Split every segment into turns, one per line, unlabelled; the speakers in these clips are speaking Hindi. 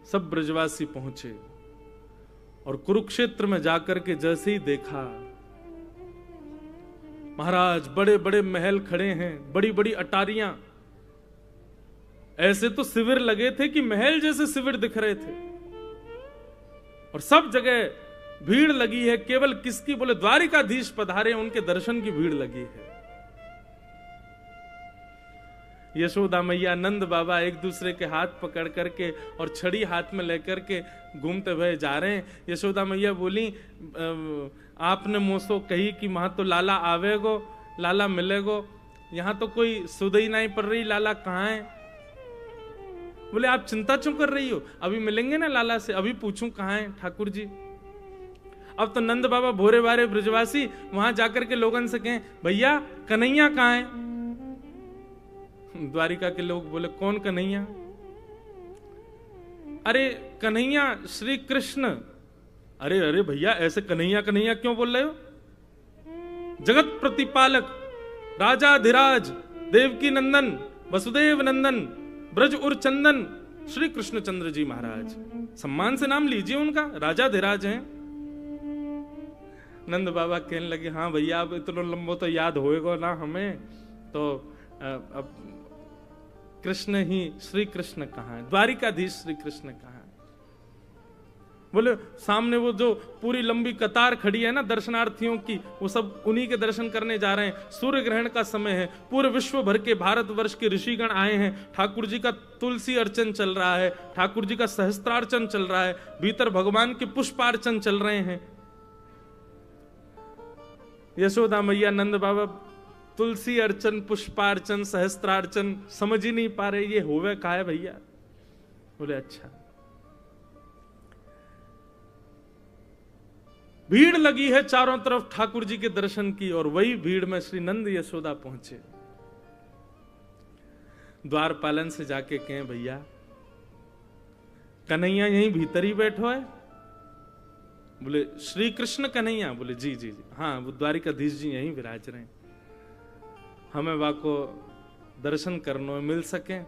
सब ब्रजवासी पहुंचे और कुरुक्षेत्र में जाकर के जैसे ही देखा, महाराज बड़े बड़े महल खड़े हैं, बड़ी बड़ी अटारियां, ऐसे तो शिविर लगे थे कि महल जैसे शिविर दिख रहे थे, और सब जगह भीड़ लगी है। केवल किसकी? बोले द्वारिकाधीश पधारे, उनके दर्शन की भीड़ लगी है। यशोदा मैया, नंद बाबा एक दूसरे के हाथ पकड़ करके और छड़ी हाथ में लेकर के घूमते हुए जा रहे हैं। यशोदा मैया बोली, आपने मोसो कही कि वहां तो लाला आवेगो, लाला मिलेगो, यहां तो कोई सुधई नहीं पड़ रही, लाला कहाँ है? बोले आप चिंता क्यों कर रही हो, अभी मिलेंगे ना लाला से, अभी पूछूं कहाँ है ठाकुर जी। अब तो नंद बाबा भोरे बारे ब्रजवासी वहां जाकर के लोगों से कहें, भैया कन्हैया कहाँ है? द्वारिका के लोग बोले, कौन कन्हैया? अरे कन्हैया श्री कृष्ण। अरे अरे भैया ऐसे कन्हैया कन्हैया क्यों बोल रहे हो? जगत प्रतिपालक, राजाधिराज, देवकी नंदन, वसुदेव नंदन, ब्रज उर चंदन, श्री कृष्णचंद्र जी महाराज, सम्मान से नाम लीजिए उनका, राजाधिराज हैं। नंद बाबा कहने लगे, हाँ भैया अब इतना लंबो तो याद होएगा ना हमें, तो अब कृष्ण ही, श्री कृष्ण कहाँ है? द्वारिकाधीश श्री कृष्ण कहाँ है? बोले सामने वो जो पूरी लंबी कतार खड़ी है ना दर्शनार्थियों की, वो सब उन्हीं के दर्शन करने जा रहे हैं। सूर्य ग्रहण का समय है, पूरे विश्व भर के भारतवर्ष के ऋषिगण आए हैं। ठाकुर जी का तुलसी अर्चन चल रहा है, ठाकुर जी का सहस्त्रार्चन चल रहा है, भीतर भगवान के पुष्पार्चन चल रहे हैं। यशोदा मैया, नंद बाबा तुलसी अर्चन, पुष्पार्चन, सहस्त्रार्चन समझ ही नहीं पा रहे, ये होवे का है भैया? बोले अच्छा। भीड़ लगी है चारों तरफ ठाकुर जी के दर्शन की, और वही भीड़ में श्री नंद यशोदा पहुंचे। द्वारपालन से जाके कहें, भैया कन्हैया यहीं भीतर ही बैठो है? बोले श्री कृष्ण कन्हैया? बोले जी जी जी, हाँ वो द्वारिकाधीश जी यहीं विराज रहे हैं, हमें वहां को दर्शन करने मिल सके।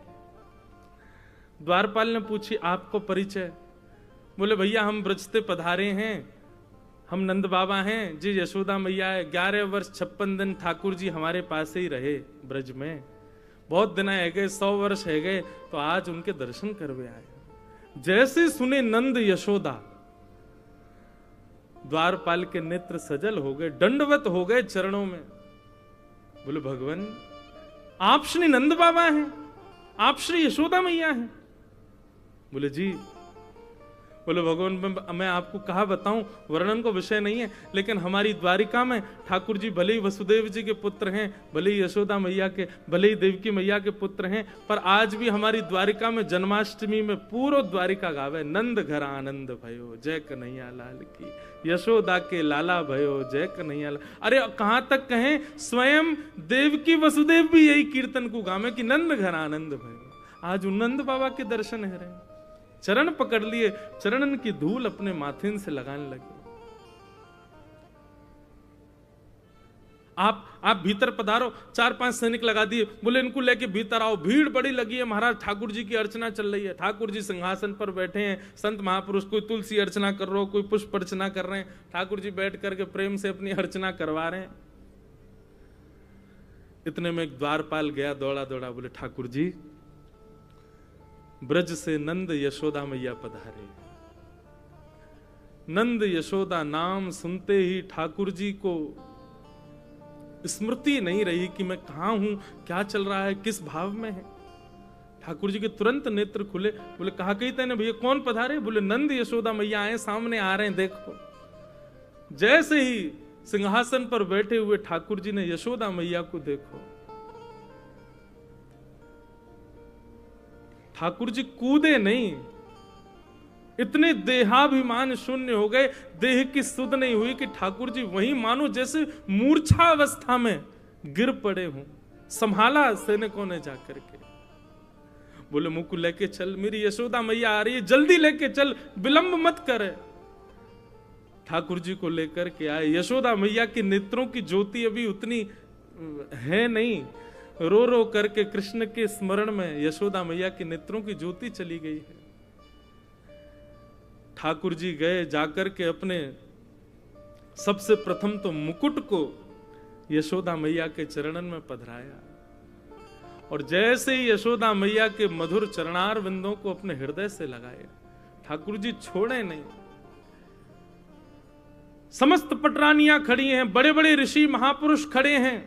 द्वारपाल ने पूछी, आपको परिचय? बोले भैया हम ब्रजते पधारे हैं, हम नंद बाबा हैं जी, यशोदा मैया है। 11 वर्ष 56 दिन ठाकुर जी हमारे पास ही रहे ब्रज में, बहुत दिन है गए, 100 वर्ष है गए, तो आज उनके दर्शन करवे आए। जैसे सुने नंद यशोदा, द्वारपाल के नेत्र सजल हो गए, दंडवत हो गए चरणों में। बोले भगवान आप श्री नंद बाबा हैं, आप श्री यशोदा मैया हैं? बोले जी। बोले भगवान मैं आपको कहा बताऊं, वर्णन को विषय नहीं है, लेकिन हमारी द्वारिका में ठाकुर जी भले ही वसुदेव जी के पुत्र हैं, भले ही यशोदा मैया के, भले ही देवकी मैया के पुत्र हैं, पर आज भी हमारी द्वारिका में जन्माष्टमी में पूरा द्वारिका गावे, नंद घर आनंद भयो जय कन्हैया लाल की, यशोदा के लाला भयो जय कन्हैया लाल। अरे कहां तक कहें, स्वयं देवकी वसुदेव भी यही कीर्तन को गावे कि नंद घर आनंद भयो। आज नंद बाबा के दर्शन है रहे, चरण पकड़ लिए, चरणन की धूल अपने माथे से लगाने लगे। आप भीतर पधारो, 4-5 सैनिक लगा दिए, बोले इनको लेके भीतर आओ। भीड़ बड़ी लगी है महाराज, ठाकुर जी की अर्चना चल रही है, ठाकुर जी सिंहासन पर बैठे हैं, संत महापुरुष कोई तुलसी अर्चना कर रहे हो, कोई पुष्प अर्चना कर रहे हैं, ठाकुर जी बैठ करके प्रेम से अपनी अर्चना करवा रहे हैं। इतने में एक द्वारपाल गया दौड़ा दौड़ा, बोले ठाकुर जी ब्रज से नंद यशोदा मैया पधारे। नंद यशोदा नाम सुनते ही ठाकुर जी को स्मृति नहीं रही कि मैं कहां हूं, क्या चल रहा है, किस भाव में है। ठाकुर जी के तुरंत नेत्र खुले, बोले कहा कही तेने भैया, कौन पधारे? बोले नंद यशोदा मैया आए, सामने आ रहे हैं देखो। जैसे ही सिंहासन पर बैठे हुए ठाकुर जी ने यशोदा मैया को देखो, ठाकुर जी कूदे नहीं, इतने देहाभिमान शून्य हो गए, देह की सुध नहीं हुई कि ठाकुर जी वहीं मानो जैसे मूर्छा अवस्था में गिर पड़े हों। संभाला सैनिकों ने जाकर के, बोले मुंह को लेके चल, मेरी यशोदा मैया आ रही है, जल्दी लेके चल, विलंब मत करे। ठाकुर जी को लेकर के आए। यशोदा मैया के नेत्रों की ज्योति अभी उतनी है नहीं, रो रो करके कृष्ण के स्मरण में यशोदा मैया के नेत्रों की ज्योति चली गई है। ठाकुर जी गए, जाकर के अपने सबसे प्रथम तो मुकुट को यशोदा मैया के चरणन में पधराया, और जैसे ही यशोदा मैया के मधुर चरणार बिंदों को अपने हृदय से लगाए, ठाकुर जी छोड़े नहीं। समस्त पटरानियां खड़ी हैं, बड़े बड़े ऋषि महापुरुष खड़े हैं,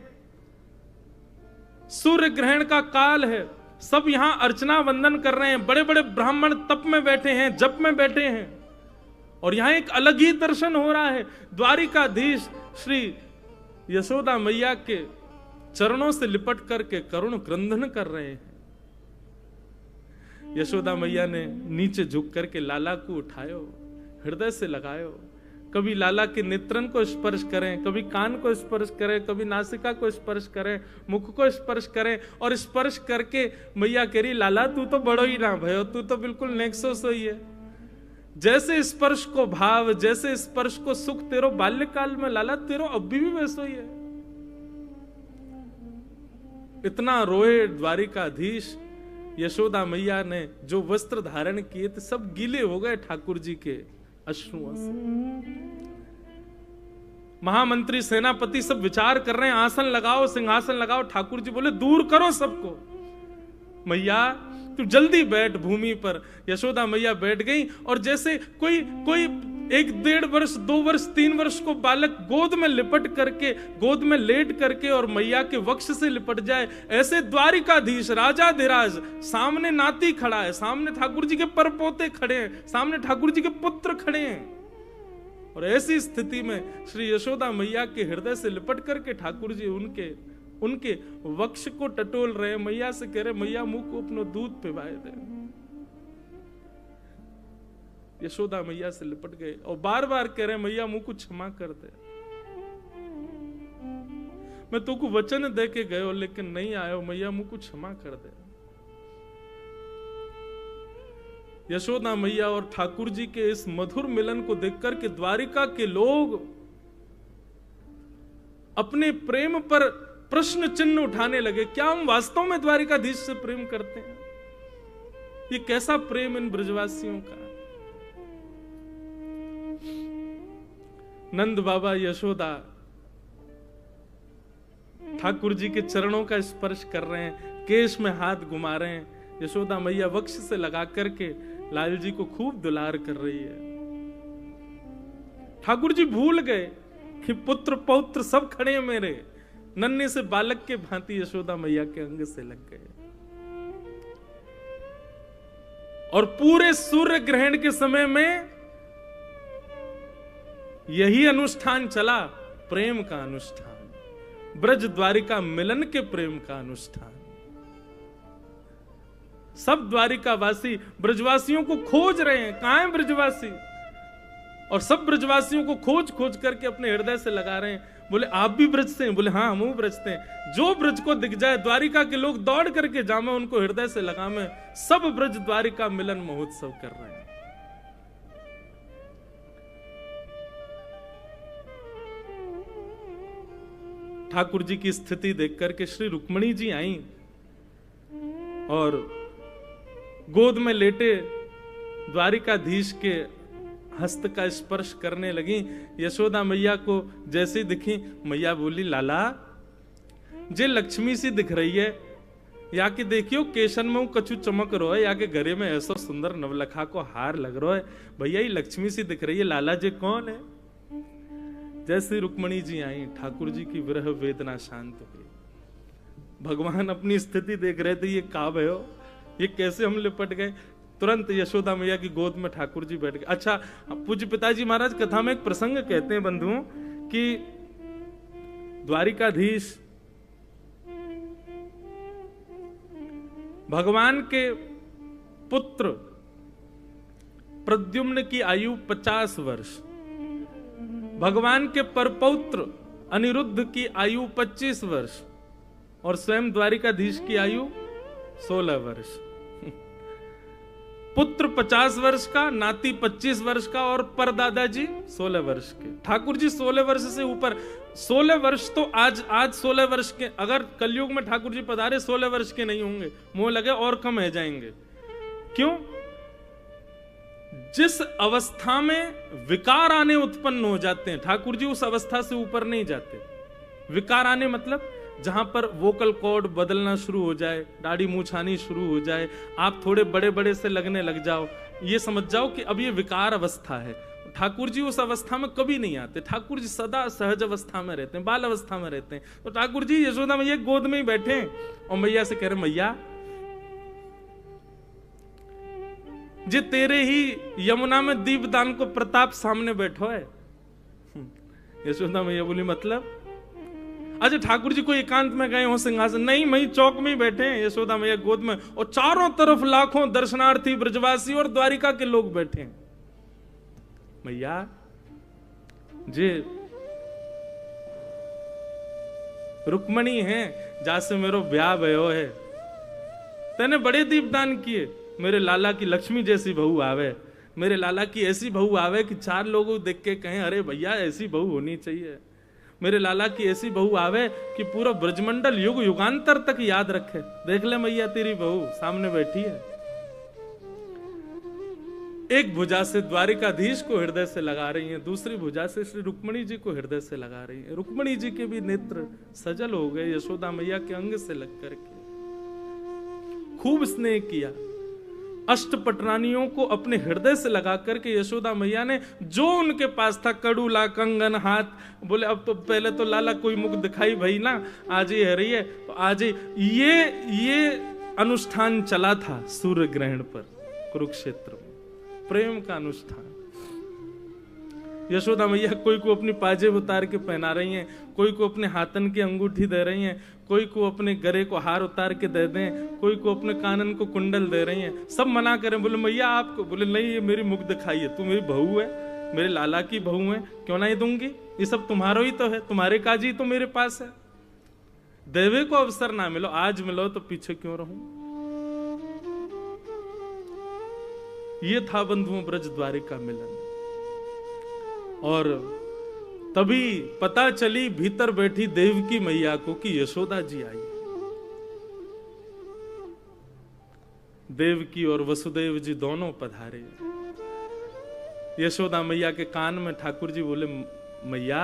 सूर्य ग्रहण का काल है, सब यहां अर्चना वंदन कर रहे हैं, बड़े बड़े ब्राह्मण तप में बैठे हैं, जप में बैठे हैं, और यहां एक अलग ही दर्शन हो रहा है। द्वारिकाधीश श्री यशोदा मैया के चरणों से लिपट करके करुण क्रंदन कर रहे हैं। यशोदा मैया ने नीचे झुक करके लाला को उठायो, हृदय से लगायो, कभी लाला के नेत्रन को स्पर्श करें, कभी कान को स्पर्श करें, कभी नासिका को स्पर्श करें, मुख को स्पर्श करें, और स्पर्श करके मैया कह रही, लाला तू तो बड़ो ही ना भयो, तू तो बिल्कुल नेक्सो सोई है। जैसे स्पर्श को भाव, जैसे स्पर्श को सुख तेरो बाल्यकाल में, लाला तेरो अभी भी वैसो ही है। इतना रोए द्वारिकाधीश। यशोदा मैया ने जो वस्त्र धारण किए थे सब गीले हो गए ठाकुर जी के अश्रुओं से। महामंत्री सेनापति सब विचार कर रहे हैं, आसन लगाओ, सिंहासन लगाओ। ठाकुर जी बोले, दूर करो सबको, मैया तू जल्दी बैठ भूमि पर। यशोदा मैया बैठ गई, और जैसे कोई 1, 1.5 वर्ष, 2 वर्ष, 3 वर्ष को बालक गोद में लिपट करके, गोद में लेट करके और मैया के वक्ष से लिपट जाए, ऐसे द्वारिकाधीश राजाधिराज सामने नाती खड़ा है, सामने ठाकुर जी के परपोते खड़े हैं, सामने ठाकुर जी के पुत्र खड़े हैं, और ऐसी स्थिति में श्री यशोदा मैया के हृदय से लिपट करके ठाकुर जी उनके वक्ष को टटोल रहे। मैया से कह रहे, मैया मुंह को अपना दूध पिवाए दे। यशोदा मैया से लिपट गए और बार बार कह रहे, मैया मुंह को क्षमा कर दे, मैं तुमको वचन दे के गयो लेकिन नहीं आयो, मैया मुंह को क्षमा कर दे। यशोदा मैया और ठाकुर जी के इस मधुर मिलन को देखकर के द्वारिका के लोग अपने प्रेम पर प्रश्न चिन्ह उठाने लगे। क्या हम वास्तव में द्वारिकाधीश से प्रेम करते हैं? ये कैसा प्रेम इन ब्रजवासियों का? नंद बाबा यशोदा ठाकुर जी के चरणों का स्पर्श कर रहे हैं, केश में हाथ घुमा रहे हैं। यशोदा मैया वक्ष से लगा करके लाल जी को खूब दुलार कर रही है। ठाकुर जी भूल गए कि पुत्र पौत्र सब खड़े हैं मेरे, नन्हे से बालक के भांति यशोदा मैया के अंग से लग गए। और पूरे सूर्य ग्रहण के समय में यही अनुष्ठान चला, प्रेम का अनुष्ठान, ब्रज द्वारिका मिलन के प्रेम का अनुष्ठान। सब द्वारिकावासी ब्रजवासियों को खोज रहे हैं, कहां है ब्रजवासी, और सब ब्रजवासियों को खोज खोज करके अपने हृदय से लगा रहे हैं। बोले, आप भी ब्रज से हैं? बोले, हाँ हम ब्रज से हैं। जो ब्रज को दिख जाए द्वारिका के लोग दौड़ करके जामे, उनको हृदय से लगामे। सब ब्रज द्वारिका मिलन महोत्सव कर रहे हैं। ठाकुर जी की स्थिति देख करके श्री रुक्मणी जी आई और गोद में लेटे द्वारिकाधीश के हस्त का स्पर्श करने लगी। यशोदा मैया को जैसे दिखी, मैया बोली, लाला जे लक्ष्मी सी दिख रही है, या कि देखियो केशन में कछु चमक रो है, या के घरे में ऐसा सुंदर नवलखा को हार लग रहा है, भैया ये लक्ष्मी सी दिख रही है, लाला जे कौन है? जैसे रुक्मणी जी आई, ठाकुर जी की विरह वेदना शांत हुई। भगवान अपनी स्थिति देख रहे थे, ये काब है, ये कैसे हम लिपट गए। तुरंत यशोदा मैया की गोद में ठाकुर जी बैठ गए। अच्छा, पूज्य पिताजी महाराज कथा में एक प्रसंग कहते हैं बंधुओं कि द्वारिकाधीश भगवान के पुत्र प्रद्युम्न की आयु 50 वर्ष, भगवान के परपौत्र अनिरुद्ध की आयु 25 वर्ष, और स्वयं द्वारिकाधीश की आयु 16 वर्ष। पुत्र 50 वर्ष का, नाती 25 वर्ष का, और परदादाजी 16 वर्ष के। ठाकुर जी 16 वर्ष से ऊपर। 16 वर्ष तो आज 16 वर्ष के, अगर कलयुग में ठाकुर जी पधारे 16 वर्ष के नहीं होंगे, मुंह लगे और कम है जाएंगे। क्यों? जिस अवस्था में विकार आने उत्पन्न हो जाते हैं, ठाकुर जी उस अवस्था से ऊपर नहीं जाते। विकार आने मतलब जहां पर वोकल कॉर्ड बदलना शुरू हो जाए, दाढ़ी मूंछ आनी शुरू हो जाए, आप थोड़े बड़े बड़े से लगने लग जाओ, ये समझ जाओ कि अब ये विकार अवस्था है। ठाकुर जी उस अवस्था में कभी नहीं आते। ठाकुर जी सदा सहज अवस्था में रहते हैं, बाल अवस्था में रहते हैं। तो ठाकुर जी यशोदा मैया गोद में ही बैठे हैं और मैया से कह रहे, मैया जे तेरे ही यमुना में दीपदान को प्रताप सामने बैठो है। यशोदा मैया बोली मतलब? अच्छा ठाकुर जी को एकांत में गए हो सिंहासन? नहीं, वही चौक में ही बैठे हैं यशोदा मैया गोद में, और चारों तरफ लाखों दर्शनार्थी ब्रजवासी और द्वारिका के लोग बैठे हैं। मैया जे रुक्मणी है जासे मेरो ब्याह भयो है, तेने बड़े दीपदान किए, मेरे लाला की लक्ष्मी जैसी बहू आवे, मेरे लाला की ऐसी बहू आवे कि चार लोग देख के कहें अरे भैया ऐसी बहू होनी चाहिए। मेरे लाला की ऐसी बहू आवे कि पूरा ब्रजमंडल युग युगांतर तक याद रखे। देख ले मैया तेरी बहू सामने बैठी है। एक भुजा से द्वारिकाधीश को हृदय से लगा रही हैं, दूसरी भुजा से श्री रुक्मणी जी को हृदय से लगा रही हैं। रुक्मणी जी के भी नेत्र सजल हो गए यशोदा मैया के अंग से लग करके। खूब स्नेह किया। अष्टपटरानियों को अपने हृदय से लगा करके यशोदा मैया ने जो उनके पास था, कड़ूला, कंगन, हाथ, बोले अब तो पहले तो लाला कोई मुख दिखाई भई ना, आज ही है रही है तो आज ही ये अनुष्ठान चला था सूर्य ग्रहण पर कुरुक्षेत्र में, प्रेम का अनुष्ठान। यशोदा मैया कोई को अपनी पाजेब उतार के पहना रही हैं, कोई को अपने हाथन की अंगूठी दे रही हैं, कोई को अपने गले को हार उतार के दे दें, कोई को अपने कानन को कुंडल दे रही हैं। सब मना करें, बोले मैया आपको, बोले नहीं ये मेरी मुख दिखाई है, तू मेरी बहू है, मेरे लाला की बहू है, क्यों नहीं दूंगी, ये सब तुम्हारा ही तो है, तुम्हारे काजी तो मेरे पास है। देवे को अवसर ना मिलो, आज मिलो तो पीछे क्यों रहूं। ये था बंधुओं ब्रज द्वारिका मिलन। और तभी पता चली भीतर बैठी देवकी मैया को कि यशोदा जी आई। देवकी और वसुदेव जी दोनों पधारे। यशोदा मैया के कान में ठाकुर जी बोले, मैया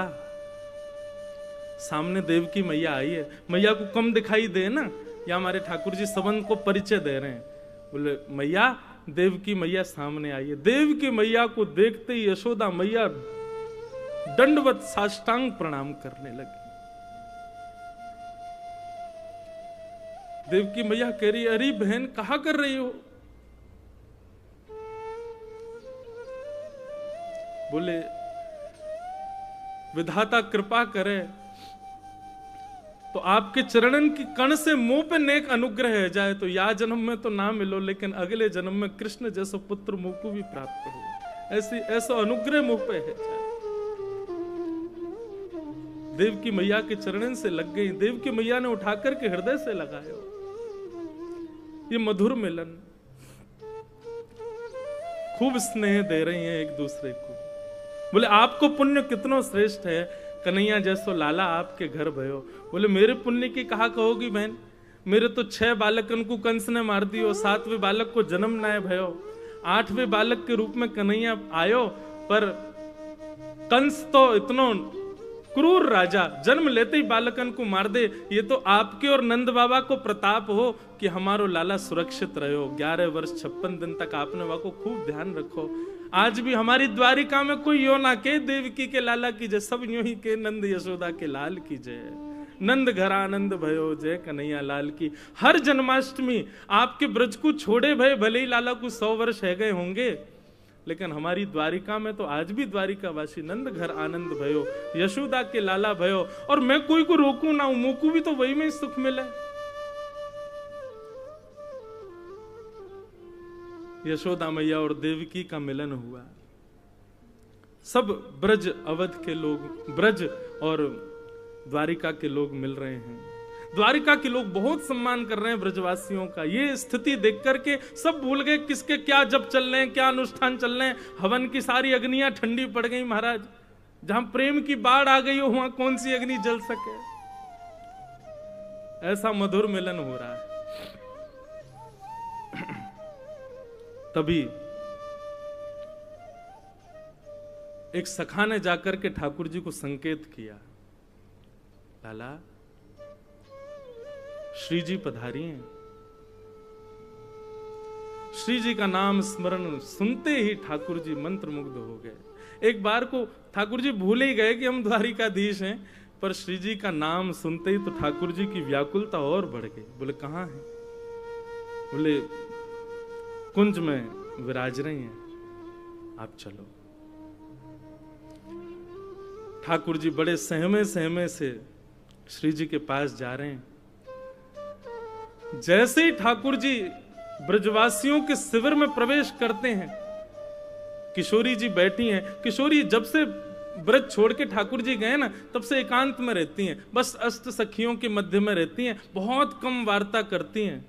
सामने देवकी मैया आई है, मैया को कम दिखाई दे ना, या हमारे ठाकुर जी संबंध को परिचय दे रहे हैं। बोले मैया देवकी मैया सामने आई है। देवकी मैया को देखते ही यशोदा मैया दंडवत साष्टांग प्रणाम करने लगी। देवकी मैया कह रही, अरे बहन कहा कर रही हो। बोले विधाता कृपा करे तो आपके चरणन की कण से मुंह पे नेक अनुग्रह है जाए तो या जन्म में तो ना मिलो, लेकिन अगले जन्म में कृष्ण जैसा पुत्र मुंह को भी प्राप्त हो, ऐसा अनुग्रह मुंह पे है जाए। देवकी मैया के चरणन से लग गई। देवकी मैया ने उठाकर के हृदय से लगाया। ये मधुर मिलन, खूब स्नेह दे रही हैं एक दूसरे को। बोले आपको पुण्य कितना श्रेष्ठ है, कन्हैया जैसो लाला आपके घर भयो। बोले मेरे पुण्य की कहा कहोगी बहन, मेरे तो 6 बालकन को कंस ने मार दियो, 7वें बालक को जन्म नाय भयो, 8वें बालक के रूप में कन्हैया आयो, पर कंस तो इतना क्रूर राजा जन्म लेते ही बालकन को मार दे। ये तो आपके और नंद बाबा को प्रताप हो कि हमारो लाला सुरक्षित रहो। 11 वर्ष 56 दिन तक आपने वहां को खूब ध्यान रखो। आज भी हमारी द्वारिका में कोई यो ना के देवकी के लाला की जय, सब यूं ही के नंद यशोदा के लाल की जय। नंद घर आनंद भयो जय कन्हैया लाल की। हर जन्माष्टमी आपके ब्रज को छोड़े भय, भले ही लाला को 100 वर्ष है गए होंगे, लेकिन हमारी द्वारिका में तो आज भी द्वारिका वासी नंद घर आनंद भयो, यशोदा के लाला भयो। और मैं कोई को रोकू ना हूं, मुझको भी तो वही में सुख मिले। यशोदा मैया और देवकी का मिलन हुआ। सब ब्रज अवध के लोग, ब्रज और द्वारिका के लोग मिल रहे हैं। द्वारिका के लोग बहुत सम्मान कर रहे हैं ब्रजवासियों का। ये स्थिति देख करके सब भूल गए किसके क्या जब चल रहे हैं, क्या अनुष्ठान चल रहे हैं। हवन की सारी अग्नियां ठंडी पड़ गई महाराज। जहां प्रेम की बाढ़ आ गई हो वहां कौन सी अग्नि जल सके। ऐसा मधुर मिलन हो रहा है। तभी एक सखा ने जाकर के ठाकुर जी को संकेत किया, लाला श्री जी पधारी हैं। श्री जी का नाम स्मरण सुनते ही ठाकुर जी मंत्रमुग्ध हो गए। एक बार को ठाकुर जी भूल ही गए कि हम द्वारिकाधीश हैं, पर श्री जी का नाम सुनते ही तो ठाकुर जी की व्याकुलता और बढ़ गई। बोले कहां है? बोले कुंज में विराज रही हैं, आप चलो। ठाकुर जी बड़े सहमे सहमे से श्री जी के पास जा रहे हैं। जैसे ही ठाकुर जी ब्रजवासियों के शिविर में प्रवेश करते हैं, किशोरी जी बैठी हैं। किशोरी जब से ब्रज छोड़ के ठाकुर जी गए ना, तब से एकांत में रहती हैं, बस अष्ट सखियों के मध्य में रहती हैं, बहुत कम वार्ता करती हैं।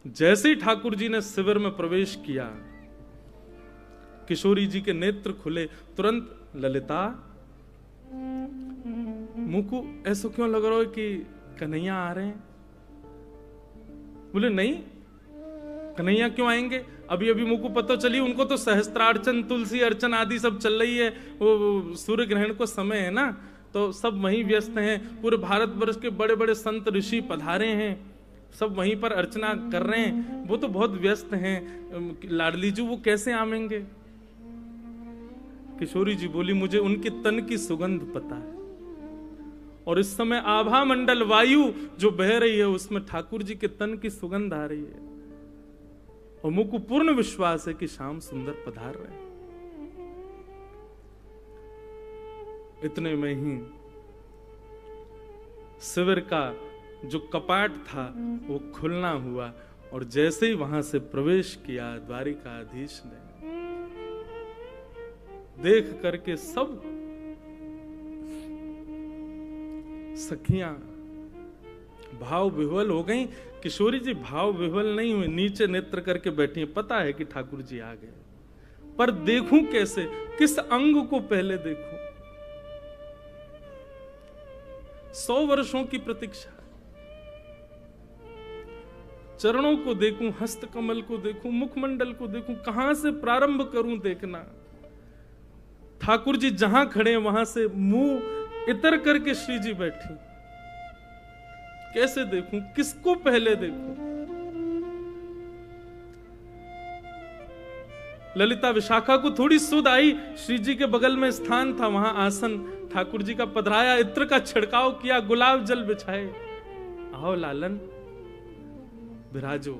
जैसे ही ठाकुर जी ने शिविर में प्रवेश किया, किशोरी जी के नेत्र खुले। तुरंत ललिता, मुंह को ऐसा क्यों लग रहा है कि कन्हैया आ रहे हैं? बोले नहीं, कन्हैया क्यों आएंगे? अभी अभी मुंह को पता चली, उनको तो सहस्त्रार्चन, तुलसी अर्चन आदि सब चल रही है। वो सूर्य ग्रहण को समय है ना, तो सब वहीं व्यस्त हैं। पूरे भारतवर्ष के बड़े बड़े संत ऋषि पधारे हैं, सब वहीं पर अर्चना कर रहे हैं। वो तो बहुत व्यस्त हैं, लाडली जी वो कैसे आवेंगे? किशोरी जी बोली, मुझे उनके तन की सुगंध पता है, और इस समय आभा मंडल वायु जो बह रही है उसमें ठाकुर जी के तन की सुगंध आ रही है, और मुझ को पूर्ण विश्वास है कि श्याम सुंदर पधार रहे हैं। इतने में ही शिविर का जो कपाट था वो खुलना हुआ, और जैसे ही वहां से प्रवेश किया द्वारिकाधीश ने, देख करके सब सखियां भाव विह्वल हो गई। किशोरी जी भाव विह्वल नहीं हुई, नीचे नेत्र करके बैठी हैं। पता है कि ठाकुर जी आ गए, पर देखूं कैसे, किस अंग को पहले देखूं? 100 वर्षों की प्रतीक्षा। चरणों को देखूं, हस्त कमल को देखूं, मुखमंडल को देखूं, कहां से प्रारंभ करूं देखना? ठाकुर जी जहां खड़े वहां से मुंह इतर करके श्री जी बैठी। कैसे देखूं, किसको पहले देखूं? ललिता विशाखा को थोड़ी सुध आई, श्री जी के बगल में स्थान था, वहां आसन ठाकुर जी का पधराया, इत्र का छिड़काव किया, गुलाब जल बिछाए। आओ लालन विराजो।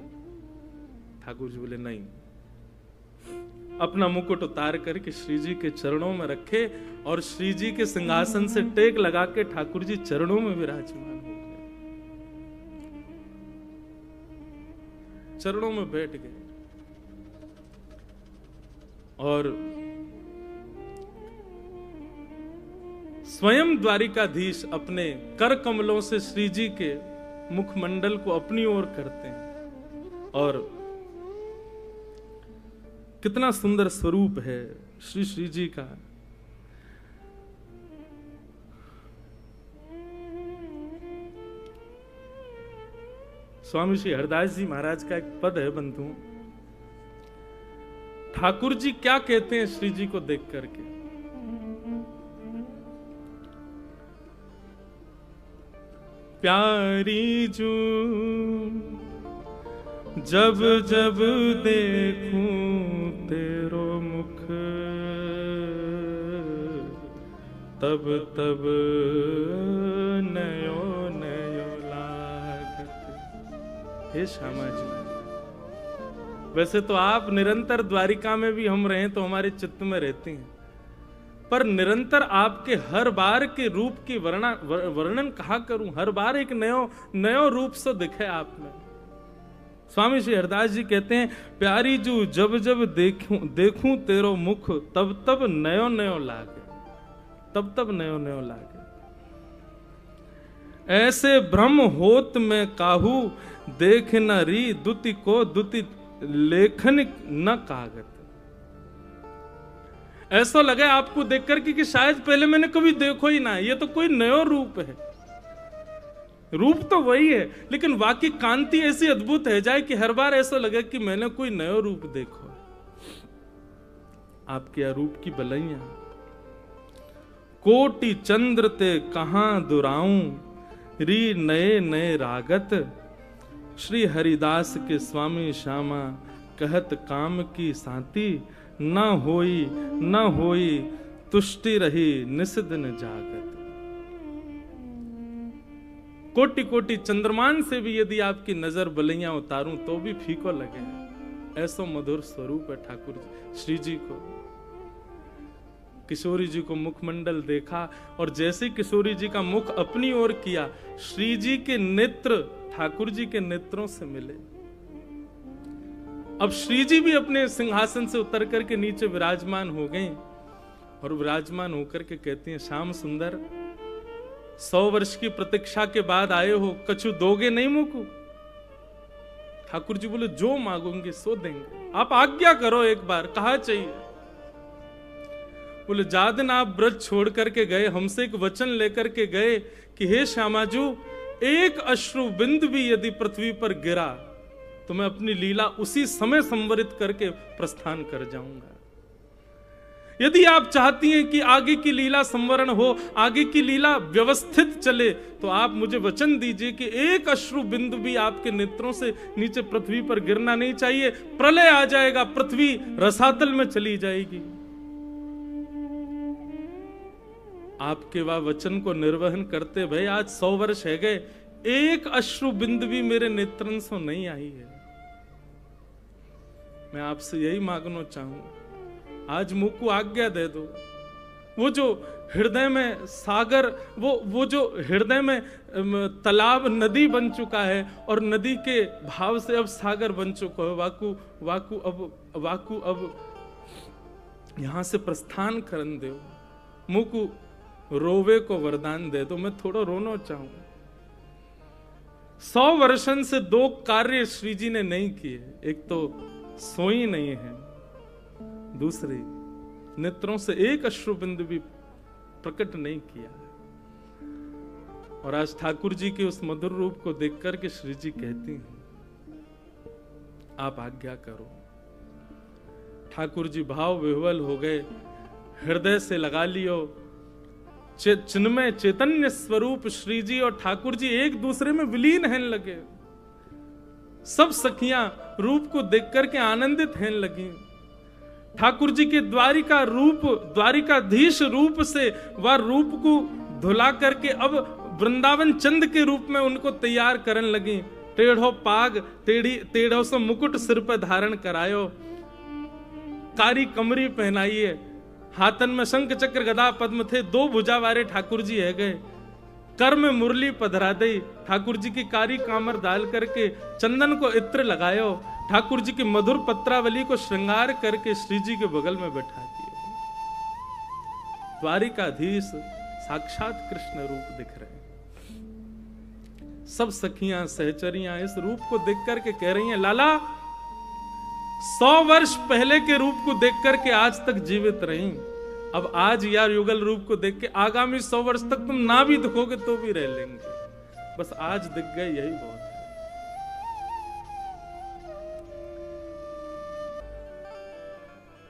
ठाकुर जी बोले नहीं। अपना मुकुट उतार करके श्री जी के चरणों में रखे, और श्री जी के सिंहासन से टेक लगा के ठाकुर जी चरणों में विराजमान हो गए, चरणों में बैठ गए। और स्वयं द्वारिकाधीश अपने कर कमलों से श्री जी के मुखमंडल को अपनी ओर करते हैं, और कितना सुंदर स्वरूप है श्री जी का। स्वामी श्री हरदास जी महाराज का एक पद है बंधु, ठाकुर जी क्या कहते हैं श्री जी को देख करके? प्यारी जू जब जब देखूं तेरो मुख, तब तब नयो नयो लागत। हे श्यामा जी, वैसे तो आप निरंतर द्वारिका में भी हम रहें तो हमारे चित्त में रहती हैं, पर निरंतर आपके हर बार के रूप की वर्णन कहा करूं? हर बार एक नयो रूप से दिखे आप में। स्वामी श्री हरदास जी कहते हैं, प्यारी जू जब जब देखूं तेरो मुख, तब तब नयो नयो लागे, तब तब नयो नयो लागे। ऐसे भ्रम होत में काहू, देख न री दुति को दुति लेखन न कागत। ऐसा लगे आपको देख करके कि शायद पहले मैंने कभी देखो ही ना, ये तो कोई नयो रूप है। रूप तो वही है, लेकिन वाकई कांति ऐसी अद्भुत है जाए कि हर बार ऐसा लगे कि मैंने कोई नयो रूप देखो। आपके अरूप की बलैया। कोटि चंद्र ते कहां दुराऊं, री नए नए रागत। श्री हरिदास के स्वामी श्यामा, कहत काम की सांति। न होई तुष्टि रही निस दिन जागत। कोटि कोटि चंद्रमान से भी यदि आपकी नजर बलैया उतारूं तो भी फीको लगे, ऐसो मधुर स्वरूप है ठाकुर जी। श्री जी को, किशोरी जी को मुखमंडल देखा और जैसे किशोरी जी का मुख अपनी ओर किया, श्री जी के नेत्र ठाकुर जी के नेत्रों से मिले। अब श्री जी भी अपने सिंहासन से उतर करके नीचे विराजमान हो गए और विराजमान होकर के कहती हैं, श्याम सुंदर, 100 वर्ष की प्रतीक्षा के बाद आए हो, कछु दोगे नहीं मुझको? ठाकुर जी बोले, जो मांगोगे सो देंगे, आप आज्ञा करो एक बार, कहा चाहिए? बोले, जादन आप ब्रज छोड़ करके गए, हमसे एक वचन लेकर के गए कि हे श्यामाजू, एक अश्रु बिंद भी यदि पृथ्वी पर गिरा तो मैं अपनी लीला उसी समय संवरित करके प्रस्थान कर जाऊंगा। यदि आप चाहती हैं कि आगे की लीला संवरण हो, आगे की लीला व्यवस्थित चले, तो आप मुझे वचन दीजिए कि एक अश्रु बिंदु भी आपके नेत्रों से नीचे पृथ्वी पर गिरना नहीं चाहिए। प्रलय आ जाएगा, पृथ्वी रसातल में चली जाएगी। आपके वह वचन को निर्वहन करते भई आज 100 वर्ष है गए, एक अश्रु बिंदु भी मेरे नेत्रन से नहीं आई है। मैं आपसे यही मांगना चाहूं, आज मुझ को आज्ञा दे दो। वो जो हृदय में सागर, वो जो हृदय में तालाब नदी बन चुका है और नदी के भाव से अब सागर बन चुका है, वाकु अब यहां से प्रस्थान करन दो। मुझ को रोवे को वरदान दे दो, मैं थोड़ा रोना चाहूं। 100 वर्षन से 2 कार्य श्री जी ने नहीं किए, एक तो सोई नहीं है, दूसरी नेत्रों से एक अश्रु बिंदु भी प्रकट नहीं किया। और आज ठाकुर जी के उस मधुर रूप को देख करके श्री जी कहती हैं, आप आज्ञा करो। ठाकुर जी भाव विह्वल हो गए, हृदय से लगा लियो। चिन्मय चैतन्य स्वरूप श्री जी और ठाकुर जी एक दूसरे में विलीन हैं लगे। सब सखियां रूप को देख करके आनंदित हैं लगी। ठाकुर जी के द्वारिका रूप, द्वारिकाधीश रूप से वह रूप को धुला करके अब वृंदावन चंद के रूप में उनको तैयार करने लगी। टेढ़ो पाग, टेढ़ो से मुकुट सिर पर धारण करायो, कारी कमरी पहनाइए, हाथन में शंख चक्र गदा पद्म थे, 2 भुजा वाले ठाकुर जी है गए। कर में मुरली पधरा दई, ठाकुर जी की कारी कामर डाल करके चंदन को इत्र लगायो, ठाकुर जी की मधुर पत्रावली को श्रृंगार करके श्री जी के बगल में बैठा दिए। द्वारिकाधीश साक्षात कृष्ण रूप दिख रहे हैं। सब सखियां सहचरियां इस रूप को देख करके कह रही हैं, लाला 100 वर्ष पहले के रूप को देख करके आज तक जीवित रही, अब आज यार युगल रूप को देख के आगामी 100 वर्ष तक तुम ना भी दिखोगे तो भी रह लेंगे, बस आज दिख गए यही बहुत है।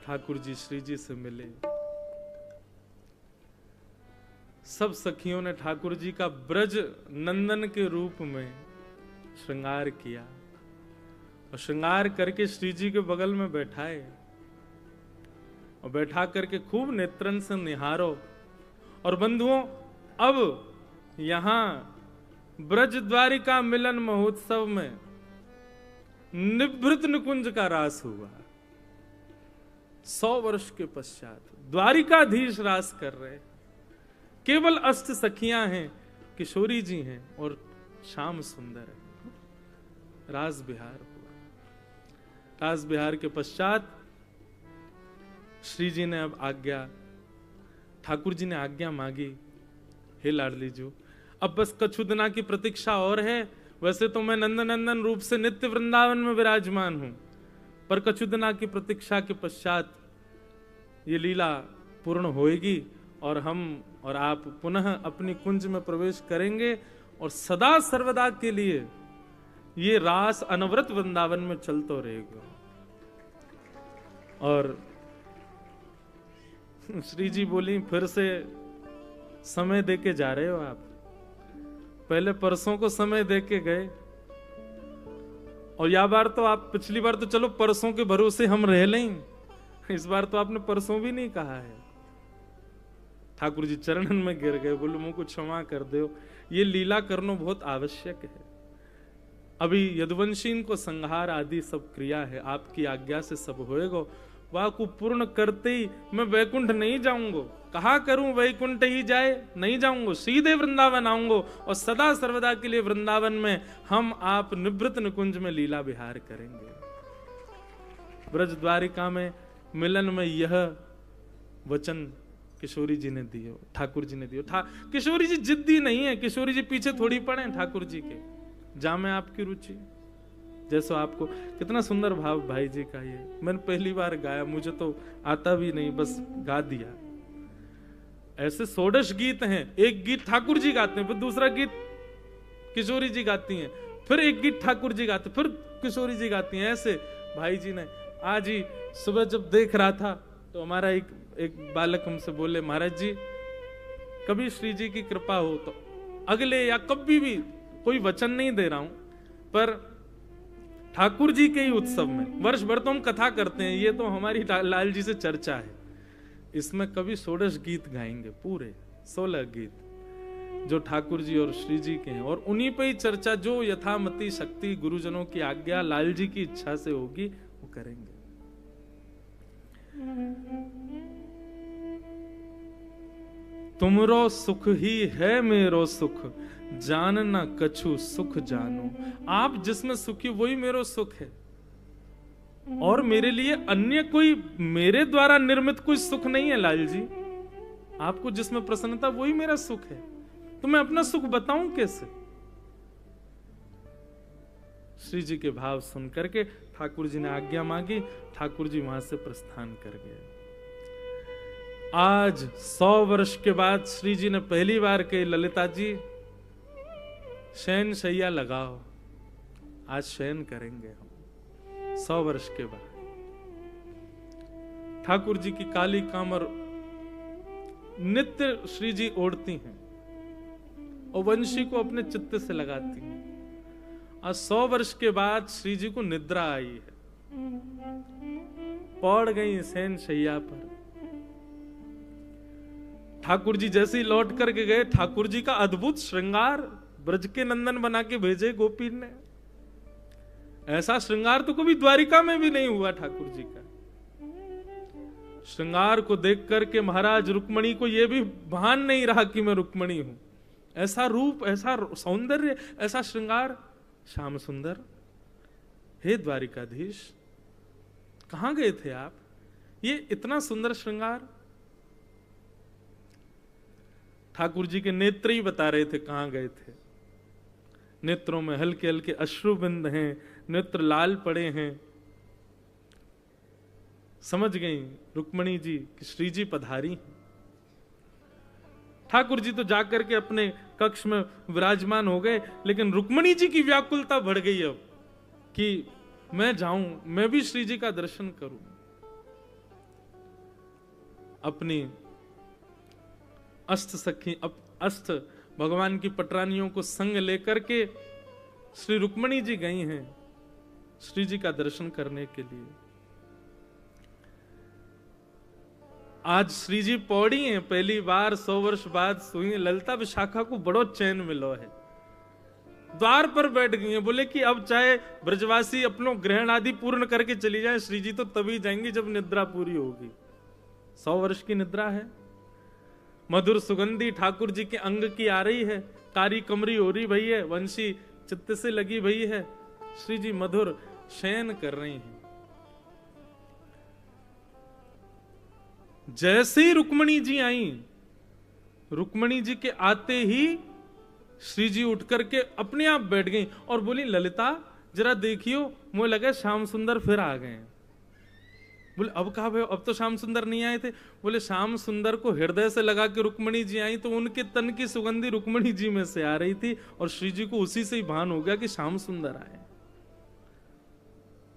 ठाकुर जी श्री जी से मिले, सब सखियों ने ठाकुर जी का ब्रज नंदन के रूप में श्रृंगार किया और श्रृंगार करके श्री जी के बगल में बैठाए और बैठा करके खूब नेत्रन से निहारो। और बंधुओं, अब यहां ब्रज द्वारिका मिलन महोत्सव में निभृत निकुंज का रास हुआ। 100 वर्ष के पश्चात द्वारिकाधीश रास कर रहे, केवल अष्ट सखियां हैं, किशोरी जी हैं और श्याम सुंदर है। रास बिहार हुआ। रास बिहार के पश्चात श्री जी ने अब आज्ञा, ठाकुर जी ने आज्ञा मांगी, हे लाडली जी, अब बस कछु दिना की प्रतीक्षा और है। वैसे तो मैं नंदनंदन रूप से नित्य वृंदावन में विराजमान हूं, पर कछु दिना की प्रतीक्षा के पश्चात ये लीला पूर्ण होएगी और हम और आप पुनः अपनी कुंज में प्रवेश करेंगे और सदा सर्वदा के लिए ये रास अनवरत वृंदावन में चलता रहेगा। और श्री जी बोली, फिर से समय दे के जा रहे हो आप? पहले परसों को समय दे के गए, और या बार तो आप, पिछली बार तो चलो परसों के भरोसे हम रह लें, इस बार तो आपने परसों भी नहीं कहा है। ठाकुर जी चरणन में गिर गए, बोले मुझको क्षमा कर दो, ये लीला करना बहुत आवश्यक है। अभी यदुवंशी को संहार आदि सब क्रिया है, आपकी आज्ञा से सब होएगा। वह को पूर्ण करते ही मैं वैकुंठ नहीं जाऊंगा। कहा करूं वैकुंठ ही जाए, नहीं जाऊंगा, सीधे वृंदावन आऊंगा, और सदा सर्वदा के लिए वृंदावन में हम आप निवृत्त निकुंज में लीला विहार करेंगे। ब्रज द्वारिका में मिलन में यह वचन किशोरी जी ने दियो, ठाकुर जी ने दियो। किशोरी जी जिद्दी नहीं है, किशोरी जी पीछे थोड़ी पड़े हैं ठाकुर जी के, जामे आपकी रुचि। जैसा आपको, कितना सुंदर भाव भाई जी का ये, मैंने पहली बार गाया, मुझे तो आता भी नहीं, बस गा दिया। ऐसे 16 गीत हैं, एक गीत ठाकुर जी गाते हैं, फिर दूसरा गीत किशोरी जी गाती हैं, फिर एक गीत ठाकुर जी गाते, फिर किशोरी जी गाती हैं। ऐसे भाई जी ने आज ही सुबह जब देख रहा था तो हमारा एक बालक हमसे बोले, महाराज जी कभी श्री जी की कृपा हो तो अगले या कभी भी, कोई वचन नहीं दे रहा हूं, पर ठाकुर जी के ही उत्सव में, वर्ष भर तो हम कथा करते हैं, ये तो हमारी लाल जी से चर्चा है, इसमें कभी 16 गीत गाएंगे, पूरे 16 गीत जो ठाकुर जी और श्री जी के हैं, और उन्हीं पे ही चर्चा, जो यथामति शक्ति गुरुजनों की आज्ञा लाल जी की इच्छा से होगी वो करेंगे। तुमरो सुख ही है मेरो सुख, जानना कछु सुख जानो। आप जिसमें सुखी वही मेरो सुख है, और मेरे लिए अन्य कोई, मेरे द्वारा निर्मित कोई सुख नहीं है लाल जी। आपको जिसमें प्रसन्नता वही मेरा सुख है, तो मैं अपना सुख बताऊं कैसे? श्री जी के भाव सुन करके ठाकुर जी ने आज्ञा मांगी, ठाकुर जी वहां से प्रस्थान कर गए। आज 100 वर्ष के बाद श्री जी ने पहली बार कही, ललिता जी शयन शैया लगाओ, आज शयन करेंगे हम 100 वर्ष के बाद। ठाकुर जी की काली कामर नित्य श्री जी ओढ़ती हैं और वंशी को अपने चित्त से लगाती हैं। आज 100 वर्ष के बाद श्री जी को निद्रा आई है, पड़ गई शयन शैया पर। ठाकुर जी जैसे ही लौट करके गए, ठाकुर जी का अद्भुत श्रृंगार ब्रज के नंदन बना के भेजे गोपी ने। ऐसा श्रृंगार तो कभी द्वारिका में भी नहीं हुआ ठाकुर जी का। श्रृंगार को देख करके महाराज रुक्मणी को यह भी भान नहीं रहा कि मैं रुक्मणी हूं। ऐसा रूप, ऐसा सौंदर्य, ऐसा श्रृंगार। श्याम सुंदर, हे द्वारिकाधीश, कहां गए थे आप? ये इतना सुंदर श्रृंगार। ठाकुर जी के नेत्र ही बता रहे थे कहां गए थे। नेत्रों में हल्के हल्के अश्रुबिंद हैं, नेत्र लाल पड़े हैं। समझ गई रुक्मणी जी कि श्री जी पधारी हैं। ठाकुर जी तो जाकर के अपने कक्ष में विराजमान हो गए, लेकिन रुक्मणी जी की व्याकुलता बढ़ गई अब कि मैं जाऊं, मैं भी श्री जी का दर्शन करूं। अपनी अष्ट सखी, अष्ट भगवान की पटरानियों को संग लेकर के श्री रुक्मणी जी गई हैं श्री जी का दर्शन करने के लिए। आज श्री जी पौड़ी हैं, पहली बार 100 वर्ष बाद सोई। ललिता विशाखा को बड़ो चैन मिलो है, द्वार पर बैठ गई हैं। बोले कि अब चाहे ब्रजवासी अपनो ग्रहण आदि पूर्ण करके चली जाए, श्री जी तो तभी जाएंगी जब निद्रा पूरी होगी। 100 वर्ष की निद्रा है। मधुर सुगंधी ठाकुर जी के अंग की आ रही है, कारी कमरी हो रही भई है, वंशी चित्त से लगी भई है। श्री जी मधुर शयन कर रही हैं। जैसे ही रुक्मणी जी आई, रुक्मणी जी के आते ही श्री जी उठ करके अपने आप बैठ गई और बोली, ललिता जरा देखियो, मुझे लगा श्याम सुंदर फिर आ गए। बोले अब कहा भाई, अब तो श्याम सुंदर नहीं आए थे। बोले श्याम सुंदर को हृदय से लगा के रुक्मणी जी आई तो उनके तन की सुगंधी रुक्मणी जी में से आ रही थी और श्री जी को उसी से ही भान हो गया कि श्याम सुंदर आए।